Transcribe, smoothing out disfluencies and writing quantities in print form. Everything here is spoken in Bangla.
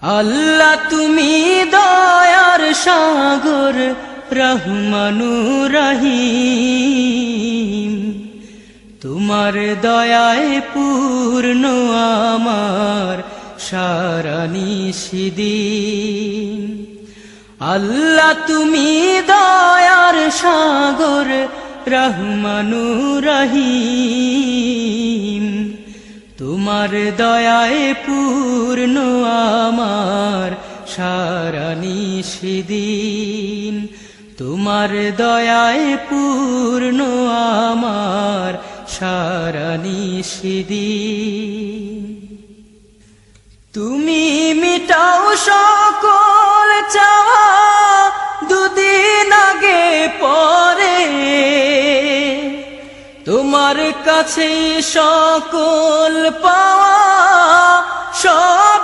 আল্লাহ তুমি দয়ার সাগর রহমানুর রহিম, তোমার দয়ায় পূর্ণ আমার সারা নিশিদিন। আল্লাহ তুমি দয়ার সাগর রহমানুর রহিম, তোমার দয়ায় পূর্ণ আমার সারা নিশিদিন। তোমার দয়ায় পূর্ণ আমার সারা নিশিদিন। তুমি মিটাও সকল চাওয়া দুদিন আগে পরে, তোমার কাছে সকল পাওয়া সব